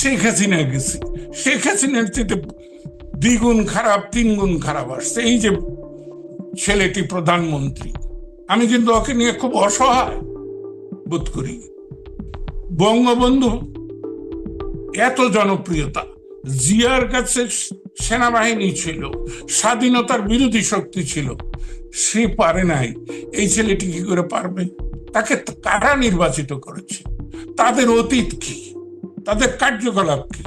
শেখ হাসিনা গেছি, শেখ হাসিনার চেয়ে দ্বিগুণ খারাপ, তিনগুণ খারাপ আসছে। এই যে ছেলেটি প্রধানমন্ত্রী, আমি কিন্তু ওকে নিয়ে খুব অসহায় বোধ করি। বঙ্গবন্ধু এত জনপ্রিয়তা, জিয়ার কাছে সেনাবাহিনী ছিল, স্বাধীনতার বিরোধী শক্তি ছিল, সে পারে নাই। এই ছেলেটি কি করে পারবে? তাকে কারা নির্বাচিত করেছে? তাদের অতীত কি? তাদের কার্যকলাপ কি?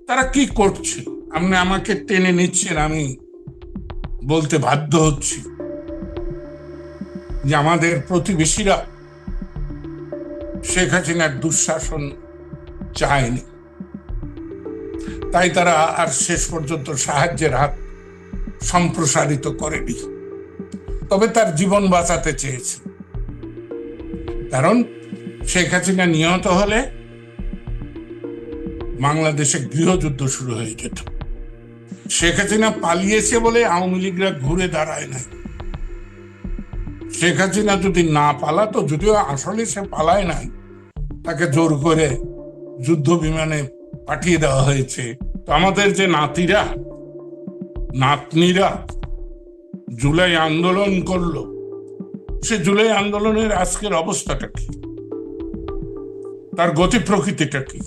তারা কি করছে? আপনি আমাকে টেনে নিচ্ছেন, আমি বলতে বাধ্য হচ্ছি যে আমাদের প্রতিবেশীরা শেখ হাসিনার দুঃশাসন চায়নি, তাই তারা আর শেষ পর্যন্ত সাহায্যের হাত সম্প্রসারিত করেনি। তবে তার জীবন বাঁচাতে চেয়েছে, কারণ শেখ হাসিনা নিহত হলে বাংলাদেশে গৃহযুদ্ধ শুরু হয়ে যেত। শেখ হাসিনা পালিয়েছে বলে আওয়ামী লীগরা ঘুরে দাঁড়ায় নাই। শেখ হাসিনা যদি না পালাতো, যদিও আসলে সে পালায় নাই, তাকে জোর করে যুদ্ধ বিমানে পাঠিয়ে দেওয়া হয়েছে। তো আমাদের যে নাতিরা নাতনিরা জুলাই আন্দোলন করলো, সে জুলাই আন্দোলনের আজকের অবস্থাটা কি? তার গতি প্রকৃতিটা কি?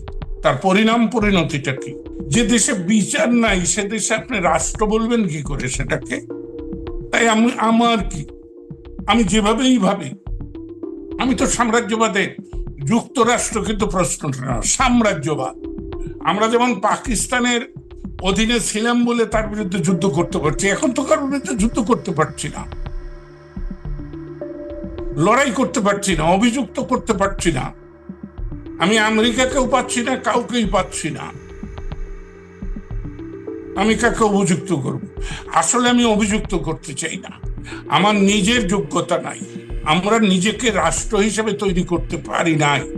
তার পরিণাম পরিণতিটা কি? যে দেশে বিচার নাই, সে দেশে আপনি রাষ্ট্র বলবেন কি করে সেটাকে? তাই আমার কি, আমি যেভাবেই ভাবি, আমি তো সাম্রাজ্যবাদে যুক্তরাষ্ট্র কিন্তু প্রশ্ন না, সাম্রাজ্যবাদ। আমরা যেমন পাকিস্তানের অধীনে ছিলাম বলে তার বিরুদ্ধে যুদ্ধ করতে পারছি, এখন তো কারোর বিরুদ্ধে যুদ্ধ করতে পারছি না, লড়াই করতে পারছি না, অভিযুক্ত করতে পারছি না। আমি আমেরিকাকেও পাচ্ছি না, কাউকেই পাচ্ছি না। আমি কাকে অভিযুক্ত করব? আসলে আমি অভিযুক্ত করতে চাই না, আমার নিজের যোগ্যতা নাই, আমরা নিজেকে রাষ্ট্র হিসেবে তৈরি করতে পারি নাই।